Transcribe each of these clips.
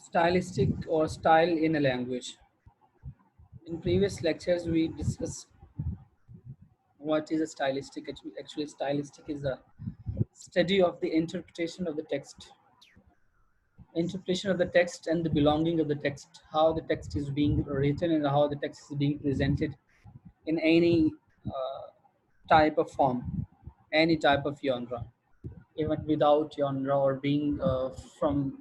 Stylistic or style in a language. In previous lectures, we discussed what is a stylistic. Actually, stylistic is a study of the interpretation of the text and the belonging of the text, how the text is being written and how the text is being presented in any type of form, any type of genre, even without genre or being from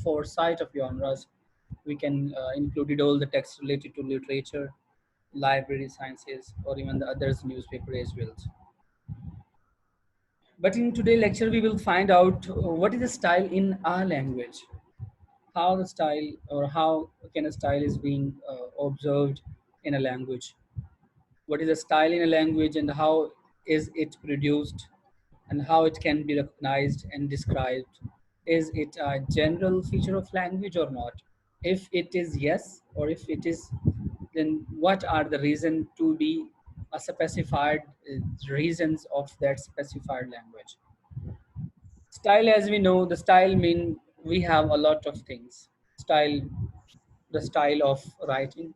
foresight of genres, we can include all the text related to literature, library sciences, or even the others newspaper as well. But in today's lecture, we will find out what is the style in our language, how the style or how can a style is being observed in a language, what is a style in a language and how is it produced and how it can be recognized and described. Is it a general feature of language or not? If it is yes, or if it is, then what are the reason to be a specified reasons of that specified language? Style, as we know, the style mean we have a lot of things. Style, the style of writing,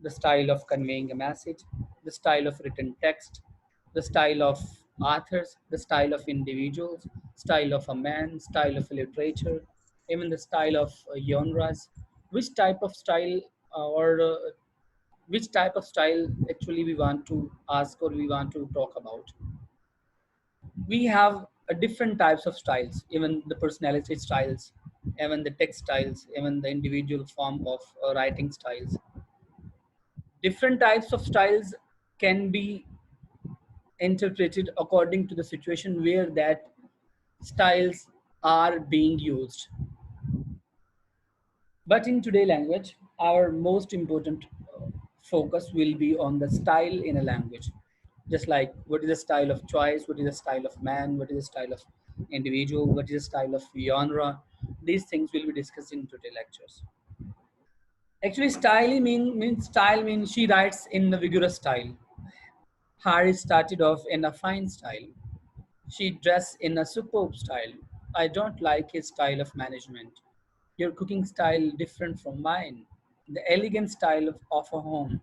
the style of conveying a message, the style of written text, the style of authors, the style of individuals, style of a man, style of literature, even the style of genres. Which type of style or which type of style actually we want to ask or we want to talk about? We have different types of styles, even the personality styles, even the text styles, even the individual form of writing styles. Different types of styles can be interpreted according to the situation where that styles are being used. But in today language, our most important focus will be on the style in a language. Just like what is the style of choice, what is the style of man, what is the style of individual, what is the style of genre. These things will be discussed in today lectures. Actually, style means she writes in a vigorous style. Harry started off in a fine style. She dressed in a superb style. I don't like his style of management. Your cooking style different from mine. The elegant style of a home.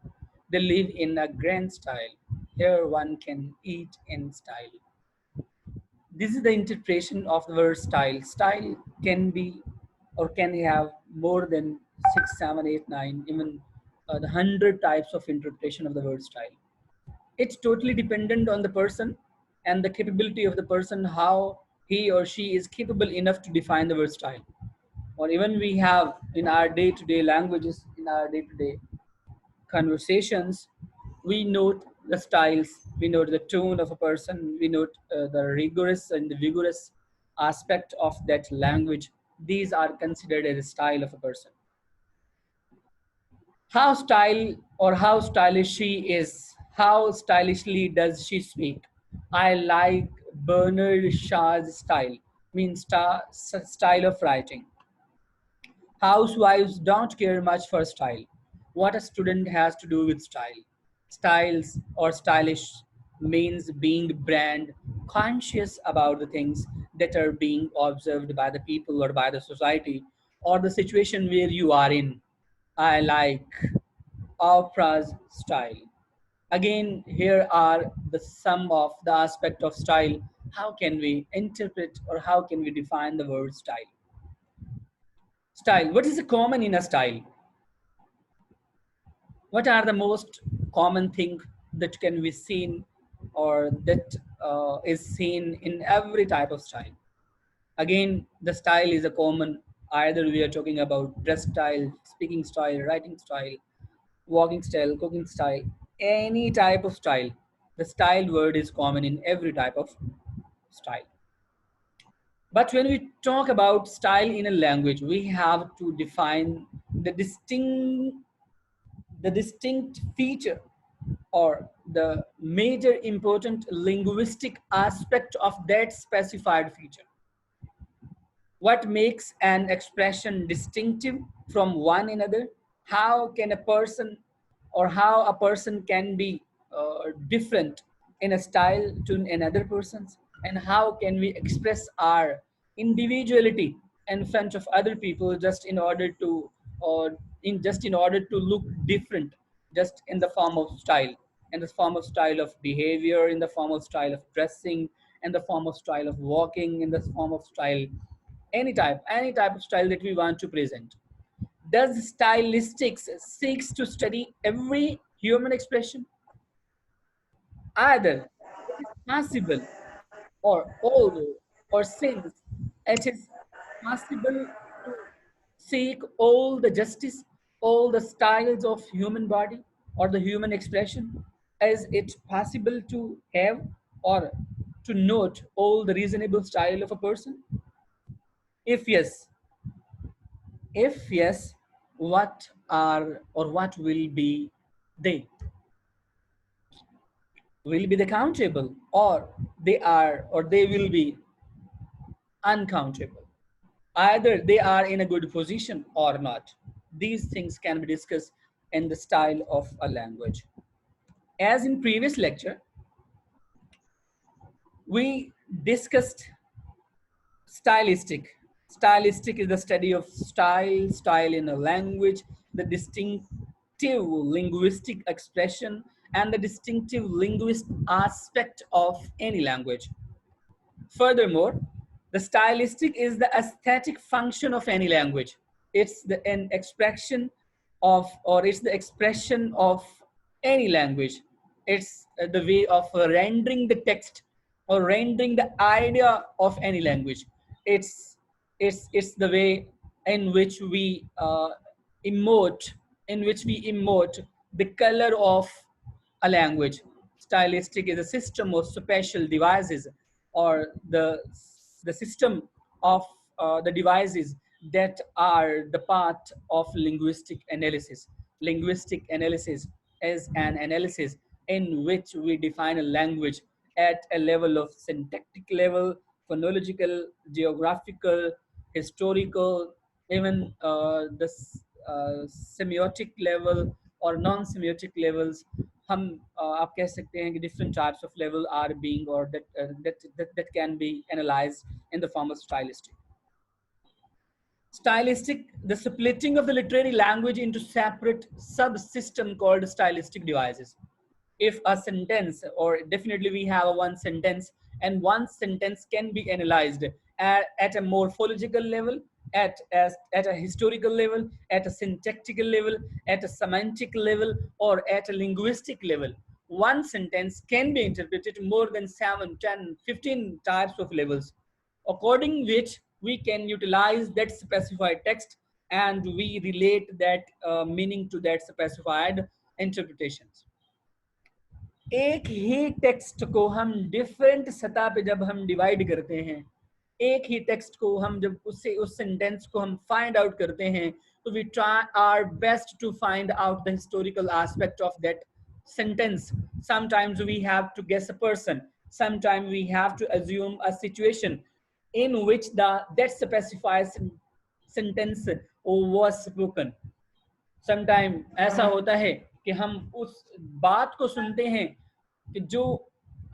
They live in a grand style. Here one can eat in style. This is the interpretation of the word style. Style can be or can have more than six, seven, eight, nine, even the 100 types of interpretation of the word style. It's totally dependent on the person and the capability of the person, how he or she is capable enough to define the word style. Or even we have in our day-to-day languages, in our day-to-day conversations, we note the styles, we note the tone of a person, we note the rigorous and the vigorous aspect of that language. These are considered as a style of a person. How style or how stylish she is, how stylishly does she speak. I like Bernard Shaw's style, means style of writing. Housewives don't care much for style. What a student has to do with style. Styles or stylish means being brand conscious about the things that are being observed by the people or by the society or the situation where you are in. I like Oprah's style. Again, here are the sum of the aspect of style. How can we interpret or how can we define the word style? Style. What is common in a style? What are the most common thing that can be seen or that is seen in every type of style? Again, the style is a common. Either we are talking about dress style, speaking style, writing style, walking style, cooking style, any type of style. The style word is common in every type of style. But when we talk about style in a language, we have to define the distinct feature or the major important linguistic aspect of that specified feature. What makes an expression distinctive from one another? How can a person or how a person can be different in a style to another person's? And how can we express our individuality in front of other people just in order to, or in order to look different, just in the form of style, in the form of style of behavior, in the form of style of dressing, in the form of style of walking, in the form of style, any type of style that we want to present. Does stylistics seeks to study every human expression? Either it is possible, or although, or since it is possible to seek all the justice, all the styles of human body or the human expression, is it possible to have or to note all the reasonable style of a person? If yes, if yes, what are or what will be they? Will be the countable, or they are or they will be uncountable? Either they are in a good position or not. These things can be discussed in the style of a language. As in previous lecture, we discussed stylistic. Stylistic is the study of style, style in a language, the distinctive linguistic expression, and the distinctive linguistic aspect of any language. Furthermore, the stylistic is the aesthetic function of any language. It's an expression of, or it's the expression of any language. It's the way of rendering the text or rendering the idea of any language. It's it's the way in which we emote, in which we emote the color of a language. Stylistic is a system of spatial devices, or the system of the devices that are the part of linguistic analysis. Linguistic analysis is an analysis in which we define a language at a level of syntactic level, phonological, geographical, historical, even the semiotic level or non-semiotic levels. हम आप कह सकते हैं कि different types of level are being, or that can be analyzed in the form of stylistic. Stylistic, the splitting of the literary language into separate subsystem called stylistic devices. If a sentence, or definitely we have a one sentence, and one sentence can be analyzed at a morphological level, at a historical level, at a syntactical level, at a semantic level, or at a linguistic level. One sentence can be interpreted more than 7, 10, 15 types of levels, according which we can utilize that specified text and we relate that meaning to that specified interpretations. एक ही text को हम different सतह पे जब हम divide करते हैं, एक ही टेक्स्ट को हम जब उससे उस सेंटेंस को हम फाइंड आउट करते हैं, तो we try our best to find out the historical aspect of that sentence. Sometimes we have to guess a person, sometimes we have to assume a situation in which that specifies sentence was spoken. Sometimes ऐसा होता है कि हम उस बात को सुनते हैं कि जो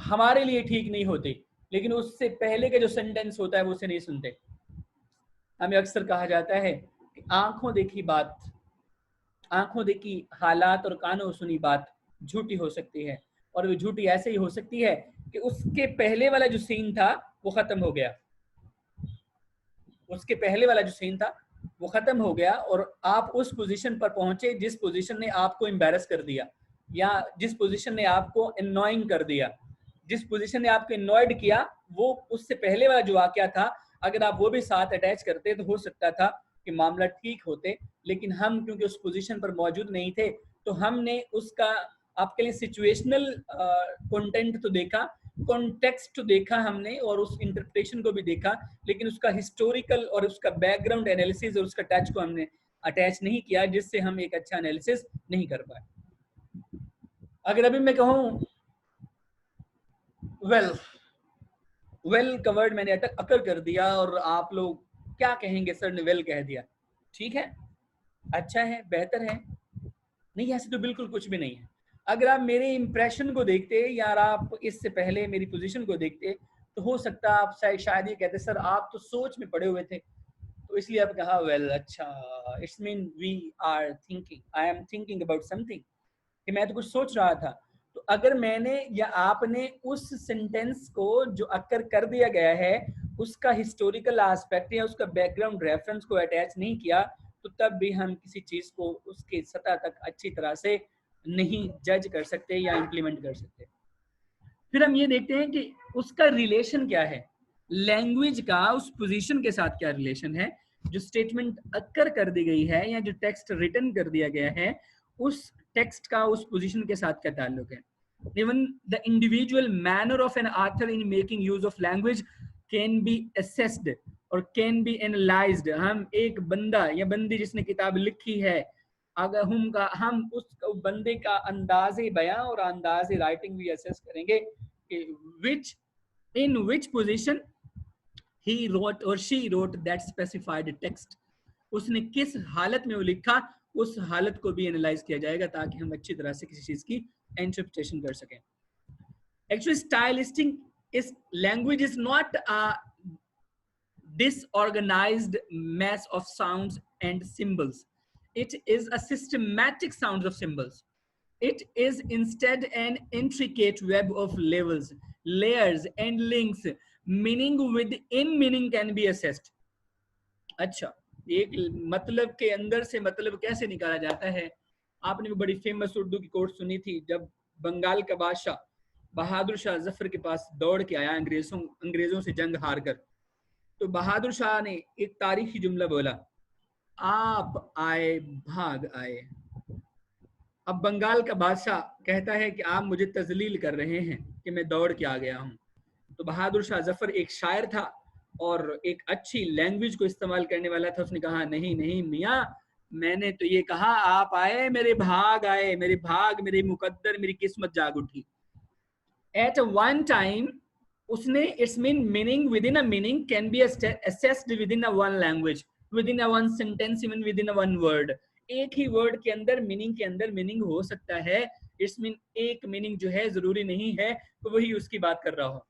हमारे लिए ठीक नहीं होती, लेकिन उससे पहले का जो सेंटेंस होता है वो उसे नहीं सुनते. हमें अक्सर कहा जाता है कि आंखों देखी बात, आंखों देखी हालात और कानों सुनी बात झूठी हो सकती है, और वो झूठी ऐसे ही हो सकती है कि उसके पहले वाला जो सीन था वो खत्म हो गया, उसके पहले वाला जो सीन था वो खत्म हो गया, और आप उस पोजीशन पर पहुंचे जिस पोजीशन ने आपको एम्बैरस कर दिया, या जिस पोजीशन ने आपको अननोइंग कर दिया, जिस पोजीशन ने आपको अननॉयड किया, वो उससे पहले वाला जो वाकया था, अगर आप वो भी साथ अटैच करते तो हो सकता था कि मामला ठीक होते. लेकिन हम क्योंकि उस पोजीशन पर मौजूद नहीं थे, तो हमने उसका आपके लिए सिचुएशनल कंटेंट तो देखा, कॉन्टेक्स्ट तो देखा हमने, और उस इंटरप्रिटेशन को भी देखा, लेकिन उसका हिस्टोरिकल और उसका बैकग्राउंड एनालिसिस और उसका टच को हमने अटैच नहीं किया, जिससे हम एक अच्छा एनालिसिस नहीं कर पाए. अगर अभी मैं कहूँ वेल कवर्ड मैंने अकर कर दिया, और आप लोग क्या कहेंगे, सर ने वेल कह दिया, ठीक है, अच्छा है, बेहतर है? नहीं, ऐसे तो बिल्कुल कुछ भी नहीं है. अगर आप मेरे इंप्रेशन को देखते, या आप इससे पहले मेरी पोजीशन को देखते, तो हो सकता आप शायद ये कहते, सर आप तो सोच में पड़े हुए थे, तो तो इसलिए आप कहा वेल अच्छा, it's mean we are thinking, I am thinking about something, कि मैं तो कुछ सोच रहा था। तो अगर मैंने या आपने उस सेंटेंस को जो अक्कर कर दिया गया है उसका हिस्टोरिकल एस्पेक्ट या उसका बैकग्राउंड रेफरेंस को अटैच नहीं किया, तो तब भी हम किसी चीज को उसके सतह तक अच्छी तरह से नहीं जज कर सकते या इम्प्लीमेंट कर सकते। फिर हम ये देखते हैं कि उसका रिलेशन क्या है, लैंग्वेज का उस पोजीशन के साथ क्या रिलेशन है, जो स्टेटमेंट अक्कर कर दी गई है या जो टेक्स्ट रिटन कर दिया गया है उस टेक्स्ट का उस पोजीशन के साथ क्या ताल्लुक है। Even the individual manner of an author in making use of language can be assessed और कैन बी एनालाइज्ड। हम एक बंदा या बंदी जिसने किताब लिखी है, अगर हम उस बंदे का अंदाजे बयां और अंदाजे राइटिंग भी असेस करेंगे कि which in which position he wrote or she wrote that specified text, उसने किस हालत में वो लिखा, उस हालत को भी एनालाइज किया जाएगा ताकि हम अच्छी तरह से किसी चीज की इंटरप्रिटेशन कर सकें। Actually, stylistic is language is not a disorganized mess of sounds and symbols. It is a systematic sounds of symbols. It is instead an intricate web of levels, layers, and links. Meaning within meaning can be assessed. अच्छा, एक मतलब के अंदर से मतलब कैसे निकाला जाता है। आपने भी बड़ी फेमस उर्दू की कोट सुनी थी, जब बंगाल का बादशाह बहादुर शाह जफर के पास दौड़ के आया अंग्रेजों से जंग हार कर, तो बहादुर शाह ने एक तारीखी जुमला बोला, आप आए भाग आए। अब बंगाल का बादशाह कहता है कि आप मुझे तजलील कर रहे हैं कि मैं दौड़ के आ गया हूं। तो बहादुर शाह जफर एक शायर था और एक अच्छी लैंग्वेज को इस्तेमाल करने वाला था। उसने कहा, नहीं नहीं मियाँ, मैंने तो ये कहा आप आए, मेरे भाग आए, मेरे भाग, मेरे मुकद्दर, मेरी किस्मत जाग उठी। एट वन टाइम उसने it's meaning with in a meaning can be assessed with in a one language, with in a one sentence, even with in a one word. एक ही वर्ड के अंदर मीनिंग हो सकता है। इट्स मीन एक meaning जो है जरूरी नहीं है तो वही उसकी बात कर रहा हो।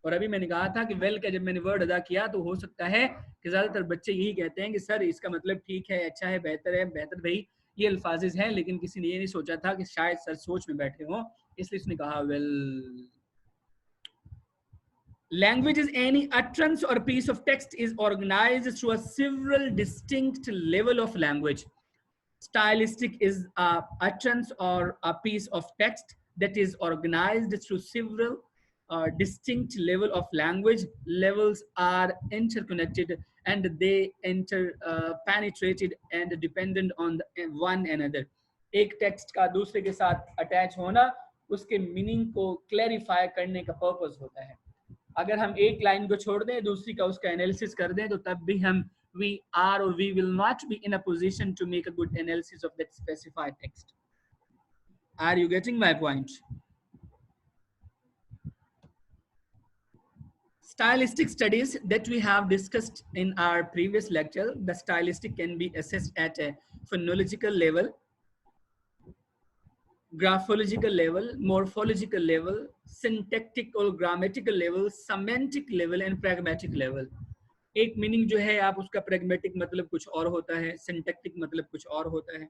और अभी मैंने कहा था कि वेल का जब मैंने वर्ड अदा किया तो हो सकता है कि ज्यादातर बच्चे यही कहते हैं कि सर इसका मतलब ठीक है, अच्छा है, बेहतर भाई ये अल्फाजिज हैं, लेकिन किसी ने ये नहीं सोचा था कि शायद सर सोच में बैठे हो, इसलिए उसने कहा well. Language is any utterance or piece of text is organized through a several distinct level of language. Stylistic is a utterance or a piece of text that is organized through several distinct level of language. Levels are interconnected and they penetrated and dependent on one another. एक text का दूसरे के साथ attach होना उसके meaning को clarify करने का पर्पस होता है। अगर हम एक लाइन को छोड़ दें, दूसरी का उसका एनालिसिस कर दें, तो तब भी हम we are or we will not be in a position to make a good analysis of that specified text. Are you getting my point? Stylistic studies that we have discussed in our previous lecture, the stylistic can be assessed at a phonological level, graphological level, morphological level, syntactic or grammatical level, semantic level and pragmatic level. एक meaning जो है आप उसका pragmatic मतलब कुछ और होता है, सिंटैक्टिक मतलब कुछ और होता है,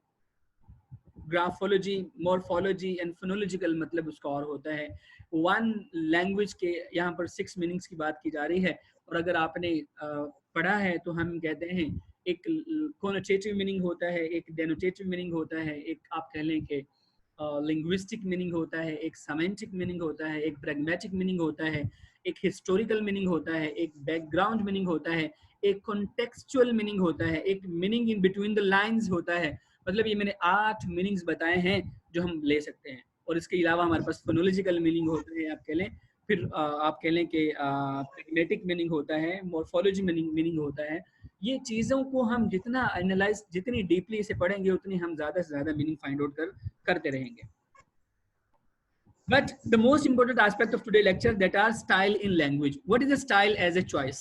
ग्राफोलॉजी, मॉर्फोलॉजी एंड फोनोलॉजिकल मतलब उसका और होता है। वन लैंग्वेज के यहाँ पर 6 मीनिंग्स की बात की जा रही है, और अगर आपने पढ़ा है तो हम कहते हैं एक कोनोटेटिव मीनिंग होता है, एक डेनोटेटिव मीनिंग होता है, एक आप कह लें कि लिंग्विस्टिक मीनिंग होता है, एक सेमेंटिक मीनिंग होता है, एक प्रैग्मेटिक मीनिंग होता है, एक हिस्टोरिकल मीनिंग होता है, एक बैकग्राउंड मीनिंग होता है, एक कॉन्टेक्सचुअल मीनिंग होता है, एक meaning in between the lines होता है। मतलब ये मैंने 8 मीनिंग्स बताए हैं जो हम ले सकते हैं। और इसके अलावा हमारे पास फोनोलॉजिकल मीनिंग होता है, आप कह लें, फिर आप कह लें कि प्रैग्मेटिक मीनिंग होता है, मॉर्फोलॉजी मीनिंग होता है। ये चीज़ों को हम जितना एनालाइज, जितनी डीपली इसे पढ़ेंगे उतनी हम ज़्यादा से ज़्यादा मीनिंग फाइंड आउट करते रहेंगे। But the most important aspect of today's lecture that are style in language. What is a style as a choice?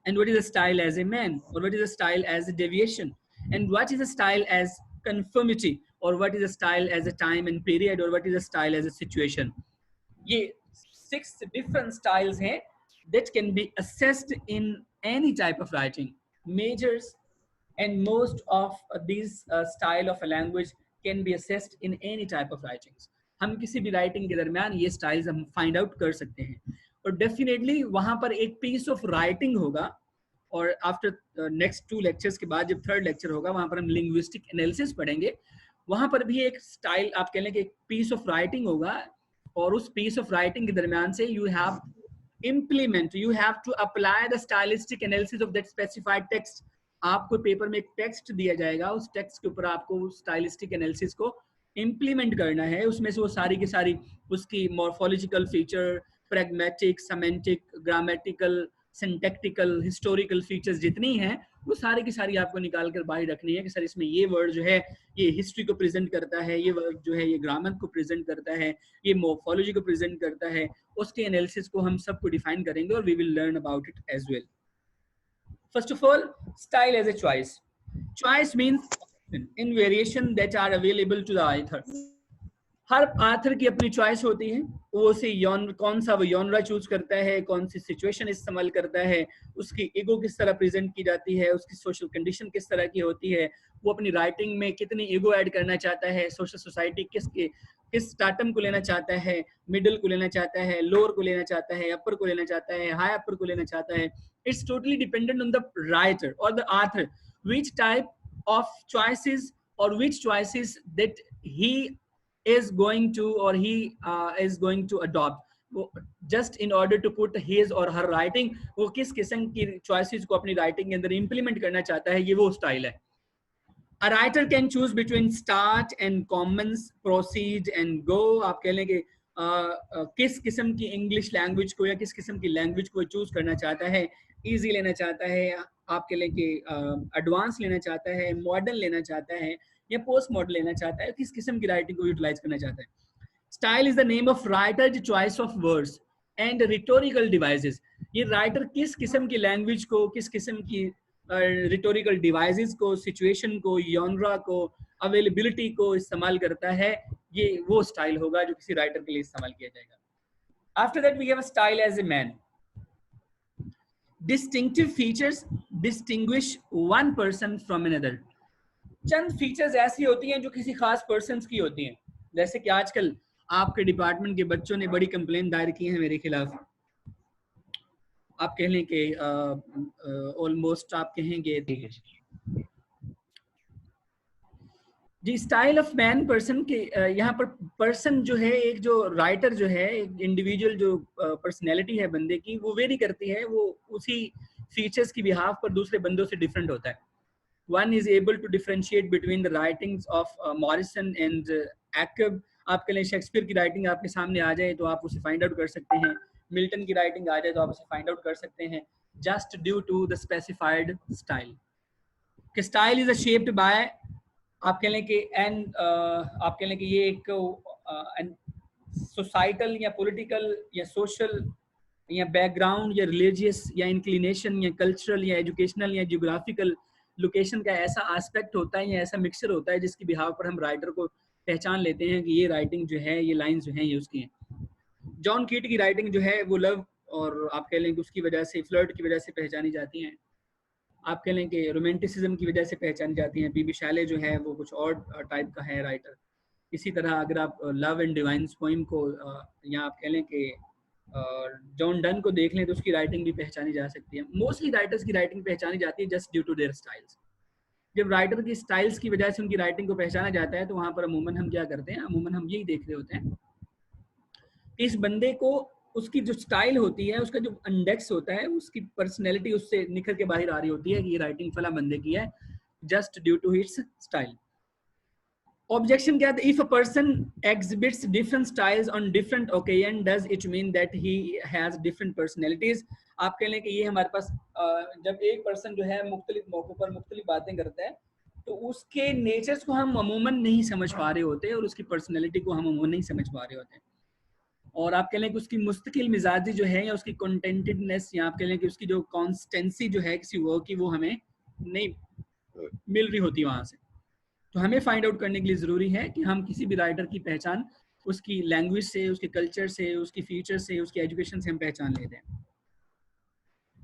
And what is a style as a man? Or what is a style as a deviation? And what is a style as conformity? Or what is a style as a time and period? Or what is a style as a situation? ये 6 different styles हैं that can be assessed in any type of writing. majors and most of these style of a language can be assessed in any type of writings. हम किसी भी writing के दरमियान ये styles हम find out कर सकते हैं और डेफिनेटली वहां पर एक पीस ऑफ राइटिंग होगा और आफ्टर नेक्स्ट 2 लेक्चर्स के बाद जब 3rd लेक्चर होगा वहां पर हम लिंग्विस्टिक एनालिसिस पढ़ेंगे. वहां पर भी एक स्टाइल आप कह लें कि एक पीस ऑफ राइटिंग होगा और उस पीस ऑफ राइटिंग के दरमियान से you have to apply the stylistic analysis of that specified text. आपको पेपर में एक टेक्स्ट दिया जाएगा, उस टेक्स्ट के ऊपर आपको स्टाइलिस्टिक एनालिसिस को इम्प्लीमेंट करना है. उसमें से वो सारी की सारी उसकी morphological feature, pragmatic, semantic, grammatical, syntactical, historical features जितनी हैं वो सारी की सारी आपको निकाल कर बाहर रखनी है कि सर इसमें ये वर्ड जो है ये हिस्ट्री को प्रेजेंट करता है, ये वर्ड जो है ये ग्रामर को प्रेजेंट करता है, ये मॉर्फोलॉजी को प्रेजेंट करता है. उसके एनालिसिस को हम सबको डिफाइन करेंगे और we will learn about it as well. First of all, style as a choice. Choice means in variation that are available to the author. हर आथर की अपनी चॉइस होती है, वो उसे कौन सा वो यॉनरा चूज करता है, कौन सी सिचुएशन इस्तेमाल करता है, उसकी ईगो किस तरह प्रेजेंट की जाती है, उसकी सोशल कंडीशन किस तरह की होती है, वो अपनी राइटिंग में कितनी ईगो ऐड करना चाहता है, सोशल सोसाइटी किस स्टार्टम को लेना चाहता है, मिडिल को लेना चाहता है, लोअर को लेना चाहता है, अपर को लेना चाहता है, हाई अपर को लेना चाहता है. It's totally dependent on the writer और the author which type of choices और which choices that he is going to or he is going to adopt just in order to put his or her writing. वो किस किस्म की choices को अपनी writing के अंदर implement करना चाहता है, ये वो style है. A writer can choose between start and commence, proceed and go. आप कह लें कि किस किस्म की इंग्लिश लैंग्वेज को या किस किस्म की लैंग्वेज को चूज करना चाहता है, इजी लेना चाहता है, आप कह लें कि एडवांस लेना चाहता है, मॉडर्न लेना चाहता है या पोस्ट मॉडर्न लेना चाहता है, किस किस्म की राइटिंग को यूटिलाइज करना चाहता है. Style is the name of writer choice of words and rhetorical devices. ये राइटर किस किस्म की लैंग्वेज को, किस किस्म की रिटोरिकल डिवाइसेस को, सिचुएशन को, यॉनरा को, अवेलेबिलिटी को इस्तेमाल करता है, ये वो स्टाइल होगा जो किसी राइटर के लिए इस्तेमाल किया जाएगा. After that we have a style as a man. Distinctive features distinguish one person from another. चंद फीचर्स ऐसी होती हैं जो किसी खास पर्सन की होती हैं. जैसे कि आजकल आपके डिपार्टमेंट के बच्चों ने बड़ी कंप्लेन दायर की है मेरे खिलाफ. आप कह लें कि ऑलमोस्ट आप कहेंगे जी. स्टाइल ऑफ मैन पर्सन के यहाँ पर पर्सन जो है, एक जो राइटर जो है, एक इंडिविजुअल जो पर्सनैलिटी है बंदे की, वो वेरी करती है, वो उसी फीचर्स की बिहाफ पर दूसरे बंदों से डिफरेंट होता है. One is able to differentiate between the writings of Morrison and Ackab. आप कह लें शेक्सपियर की राइटिंग आपके सामने आ जाए तो आप उसे फाइंड आउट कर सकते हैं, मिल्टन की राइटिंग आ जाए तो आप उसे फाइंड आउट कर सकते हैं, just due to the specified style. कि स्टाइल इज शेप्ड बाय, आप कह लें कि आप कह लें कि ये एक सोसाइटल या पॉलिटिकल या सोशल या बैकग्राउंड या रिलीजियस या इंक्लिनेशन या कल्चरल या एजुकेशनल या जियोग्राफिकल लोकेशन का ऐसा एस्पेक्ट होता है या ऐसा मिक्सचर होता है जिसकी बिहाव पर हम राइटर को पहचान लेते हैं कि ये राइटिंग जो है, ये लाइंस जो हैं ये उसकी हैं. जॉन कीट की राइटिंग जो है वो लव और आप कह लें कि उसकी वजह से, फ्लर्ट की वजह से पहचानी जाती हैं. आप कह लें कि रोमांटिसिज्म की वजह से पहचानी जाती हैं. बीबी शैले जो है वो कुछ और टाइप का है राइटर. इसी तरह अगर आप लव एंड डिवाइन्स पोइम को या आप कह लें कि जॉन डन को देख लें तो उसकी राइटिंग भी पहचानी जा सकती है. मोस्टली राइटर्स की राइटिंग पहचानी जाती है just due to their styles. जब राइटर की स्टाइल्स की वजह से उनकी राइटिंग को पहचाना जाता है तो वहां पर अमूमन हम क्या करते हैं, अमूमन हम यही देख रहे होते हैं इस बंदे को, उसकी जो स्टाइल होती है, उसका जो इंडेक्स होता है, उसकी पर्सनैलिटी उससे निखर के बाहर आ रही होती है कि ये राइटिंग फला बंदे की है just due to its style. Objection क्या था? If a person exhibits different styles on different occasion does it mean that he has different personalities. आप कह लें कि ये हमारे पास जब एक पर्सन जो है मुख्तलिफ मौकों पर मुख्तलिफ बातें करता है तो उसके नेचर्स को हम अमूमन नहीं समझ पा रहे होते और उसकी पर्सनैलिटी को हम अमूमन नहीं समझ पा रहे होते. और आप कह लें कि उसकी मुस्तकिल मिजाजी जो है या उसकी कंटेंटेडनेस या आप कह लें कि उसकी जो कॉन्स्टेंसी जो है किसी वर्क की, वो हमें नहीं मिल रही होती वहाँ से. तो हमें फाइंड आउट करने के लिए ज़रूरी है कि हम किसी भी राइटर की पहचान उसकी लैंग्वेज से, उसके कल्चर से, उसकी फीचर से, उसकी एजुकेशन से हम पहचान लेते हैं.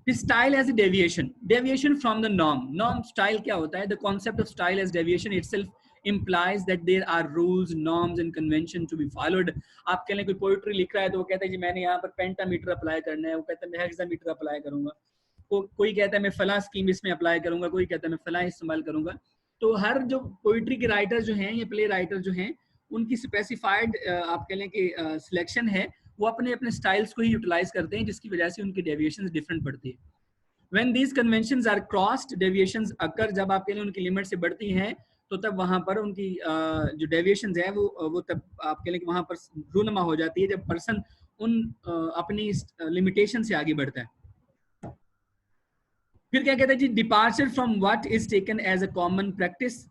Style as a deviation from the norm style क्या होता है? The concept of style as deviation itself implies that there are rules, norms and convention to be followed. आप कह लें कोई पोइट्री लिख रहा है तो वो कहता है जी मैंने यहाँ पर पेंटामीटर अप्लाई करना है, वो कहता है मैं हेक्सामीटर अप्लाई करूंगा, कोई कहता है मैं फला स्कीम इसमें अप्लाई करूंगा, कोई कहता है मैं फला इस्तेमाल करूंगा। तो हर जो पोइट्री के राइटर जो हैं या प्ले राइटर जो हैं उनकी स्पेसिफाइड आप कह लें कि सिलेक्शन है, वो अपने अपने स्टाइल्स को ही यूटिलाइज करते हैं, जिसकी वजह से उनकी डेविएशंस डिफरेंट पड़ती है। When these conventions are crossed, deviations occur, जब आपके लिए उनकी लिमिट से बढ़ती हैं तो तब वहां पर उनकी जो डेविएशंस है वो तब आपके लिए वहां पर रूनमा हो जाती है, जब पर्सन उन अपनी लिमिटेशन से आगे बढ़ता है। फिर क्या कहते हैं जी? Departure from what is taken as a common practice,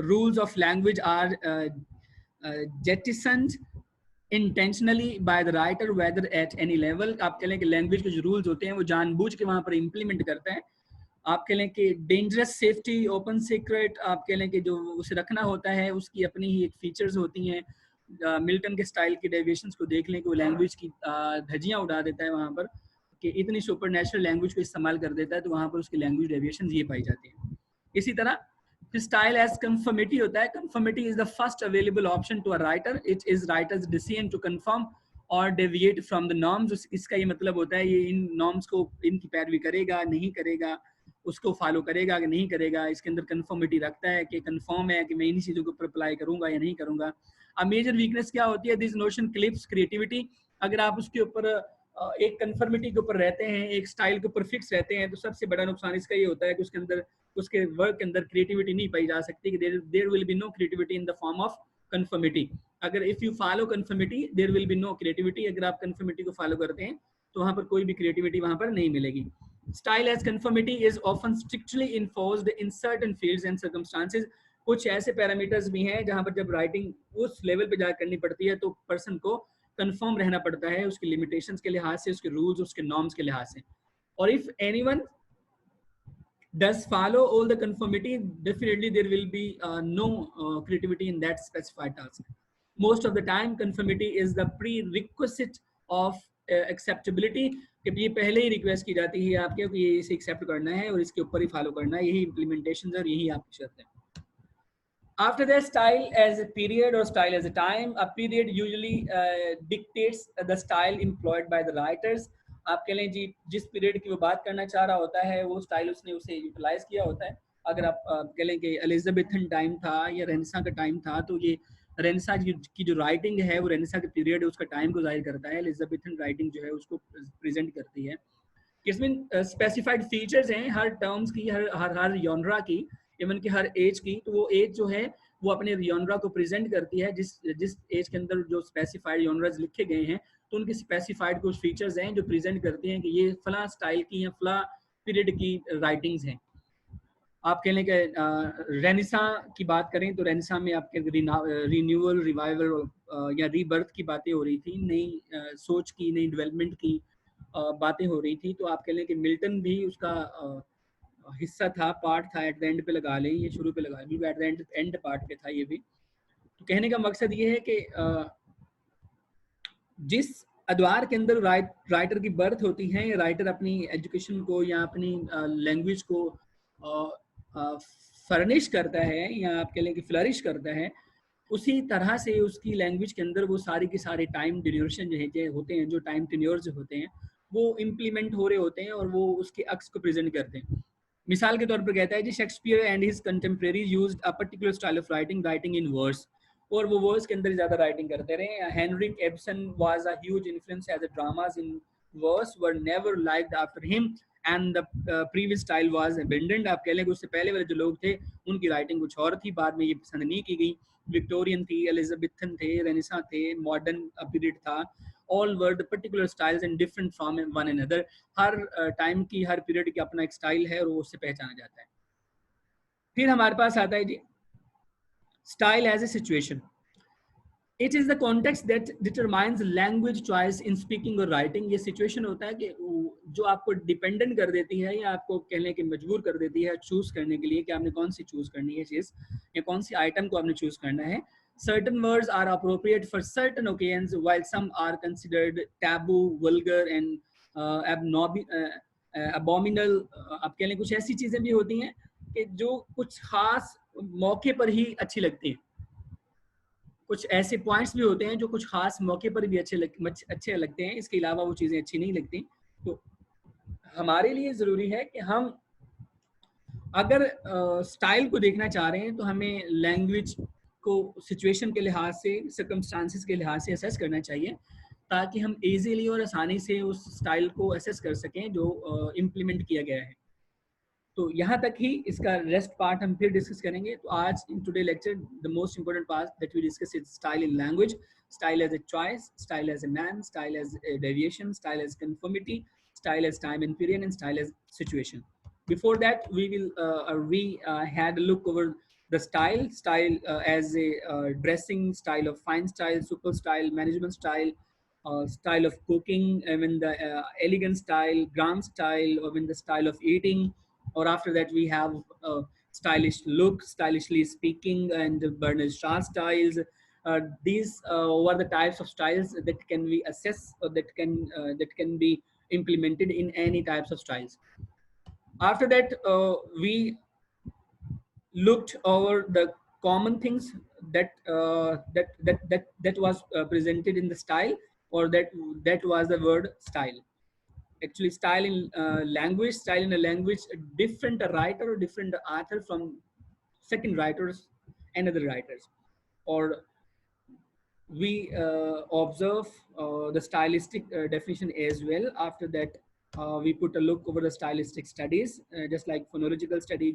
rules of language are jettisoned intentionally by the writer whether at any level। आप कह लें कि लैंग्वेज के जो रूल्स होते हैं वो जानबूझ के वहां पर इंप्लीमेंट करता है। आप कह लें कि डेंजरस सेफ्टी, ओपन सीक्रेट, आप कह लें कि जो उसे रखना होता है उसकी अपनी ही एक फीचर्स होती हैं। मिल्टन के स्टाइल की डेविएशंस को देख लें कि वो लैंग्वेज की धज्जियां उड़ा देता है वहां पर, कि इतनी सुपर नेचुरल लैंग्वेज को इस्तेमाल कर देता है, तो वहां पर उसकी लैंग्वेज डेविएशंस ये पाई जाती है। इसी तरह स्टाइल एज कंफर्मिटी होता है। Conformity is the first available option to a writer. It is writers decision to conform और डेविएट फ्रॉम द नॉर्म्स। इसका ये मतलब होता है ये इन नॉर्म्स को, इनकी पैरवी करेगा नहीं करेगा, उसको फॉलो करेगा कि नहीं करेगा। इसके अंदर कंफर्मिटी रखता है कि कंफर्म है कि मैं इन्हीं चीज़ों के ऊपर अप्लाई करूंगा या नहीं करूंगा। अब मेजर वीकनेस क्या होती है? This notion clips creativity. अगर आप उसके ऊपर एक कंफर्मिटी के ऊपर रहते हैं, एक स्टाइल के ऊपर फिक्स रहते हैं, तो सबसे बड़ा नुकसान इसका ये होता है कि उसके अंदर, उसके वर्क के अंदर क्रिएटिविटी नहीं पाई जा सकती, कि there will be no creativity in the form of conformity. अगर if you follow conformity there will be no creativity. अगर आप कंफर्मिटी को फॉलो करते हैं तो वहां पर कोई भी क्रिएटिविटी वहां पर नहीं मिलेगी। Style as conformity is often strictly enforced in certain fields and circumstances. कुछ ऐसे पैरामीटर्स भी हैं जहां पर जब राइटिंग उस लेवल पे जाकर करनी पड़ती है तो पर्सन को कंफर्म रहना पड़ता है, उसकी लिमिटेशंस के लिहाज से, उसके रूल्स, उसके नॉर्म्स के लिहाज से। और if anyone does follow all the conformity, definitely there will be no creativity in that specified task. Most of the time conformity is the prerequisite of acceptability, कि ये पहले ही रिक्वेस्ट की जाती है आपके कि ये इसे एक्सेप्ट करना है और इसके ऊपर ही फॉलो करना है, यही इम्प्लीमेंटेशन और यही आपकी शर्त है। After that, style as a period or style as a time. A period usually dictates the style employed by the writers. आप कह लें जी जिस पीरियड की वो बात करना चाह रहा होता है वो स्टाइल उसने उसे यूटिलाइज किया होता है। अगर आप कह लें कि एलिजाबेथन टाइम था या रेनेसां का टाइम था, तो ये रेनेसां की जो राइटिंग है वो रेनेसां के पीरियड है उसका टाइम को जाहिर करता है। एलिजाबेथन राइटिंग जो है उसको प्रेजेंट करती है। इसमें स्पेसिफाइड फीचर्स हैं हर टर्म्स की, हर जॉनरा की, इवन कि हर एज की। तो वो एज जो है वो अपने जॉनरा को प्रेजेंट करती है, जिस एज के अंदर जो स्पेसिफाइड जॉनरास लिखे गए हैं तो उनके स्पेसिफाइड कुछ फीचर्स हैं जो प्रेजेंट करते हैं कि ये फला स्टाइल की या फला पीरियड की राइटिंग्स हैं। आप कह लें कि रेनेसां की बात करें तो रेनेसां में आपके रिन्यूअल, रिवाइवल या रीबर्थ की बातें हो रही थी, नई सोच की, नई डेवलपमेंट की बातें हो रही थी। तो आप कह लें कि मिल्टन भी उसका हिस्सा था, पार्ट था। एट द एंड पे लगा लें, ये शुरू पे लगा लें, एट द एंड पार्ट पे था ये भी। तो कहने का मकसद ये है कि जिस अद्वार के अंदर राइटर की बर्थ होती है, राइटर अपनी एजुकेशन को या अपनी लैंग्वेज को फर्निश करता है या आप कह लें कि फ्लरिश करता है, उसी तरह से उसकी लैंग्वेज के अंदर वो सारे के सारे टाइम ड्यूरेशन जो होते हैं, जो टाइम टेन्योर्स होते हैं, वो इम्प्लीमेंट हो रहे होते हैं और वो उसके अक्स को प्रेजेंट करते हैं। मिसाल के तौर पर कहता है जी Shakespeare and his contemporaries used a particular style of writing in verse, और वो वर्स के अंदर ज़्यादा राइटिंग करते रहे। Henrik Ibsen was a huge influence as a dramas in verse were never liked after him and the previous style was abandoned. आप कह लें कि उससे पहले वाले जो लोग थे उनकी राइटिंग कुछ और थी, बाद में ये पसंद नहीं की गई। विक्टोरियन थी, एलिजाबेथन थे, रेनेसां थे, मॉडर्न पीरियड था। All were the particular styles and different from one another. Her time की, हर पीरियड की अपना एक स्टाइल है और वो उससे पहचाना जाता है। फिर हमारे पास आता है जी style as a situation. It is the context that determines language choice in speaking और राइटिंग। ये सिचुएशन होता है कि जो आपको डिपेंडेंट कर देती है या आपको कहने के मजबूर कर देती है चूज करने के लिए कि आपने कौन सी चूज करनी है चीज या कौन सी आइटम को आपने चूज करना है। Certain words are appropriate for certain occasions, while some are considered taboo, vulgar, and अबॉमिनल, आप कह लें कुछ ऐसी चीज़ें भी होती हैं कि जो कुछ खास मौके पर ही अच्छी लगती हैं। कुछ ऐसे पॉइंट्स भी होते हैं जो कुछ खास मौके पर भी अच्छे लगते हैं, इसके अलावा वो चीज़ें अच्छी नहीं लगती। तो हमारे लिए ज़रूरी है कि हम अगर स्टाइल को देखना चाह रहे हैं तो हमें लैंग्वेज को सिचुएशन के लिहाज से, सर्कमस्टांसिस के लिहाज से असेस करना चाहिए, ताकि हम इजीली और आसानी से उस स्टाइल को असेस कर सकें जो इम्प्लीमेंट किया गया है। तो यहाँ तक ही इसका रेस्ट पार्ट हम फिर डिस्कस करेंगे। तो आज in today lecture the most important part that we discuss is style in language, style as a choice, style as a man, style as a deviation, style as conformity, style as time and period, and style as situation. Before that, we had a look over the style as a dressing style, of fine style, super style, management style, style of cooking, I mean the elegant style, grand style, or in the style of eating, or after that we have stylish look, stylishly speaking, and Bernard Shaw styles. These were the types of styles that can be assessed, or that can be implemented in any types of styles. After that, we looked over the common things that was presented in the style, or that was the word style. Actually, style in language, style in a language, a different writer or different author from second writers and other writers, or we observe the stylistic definition as well. After that, we put a look over the stylistic studies, just like phonological study,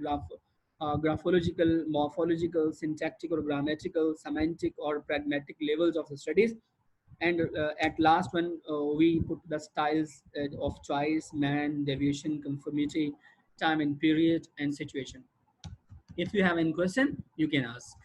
graphological, morphological, syntactic or grammatical, semantic or pragmatic levels of the studies. And at last one, we put the styles of choice, man, deviation, conformity, time and period, and situation. If you have any question, you can ask.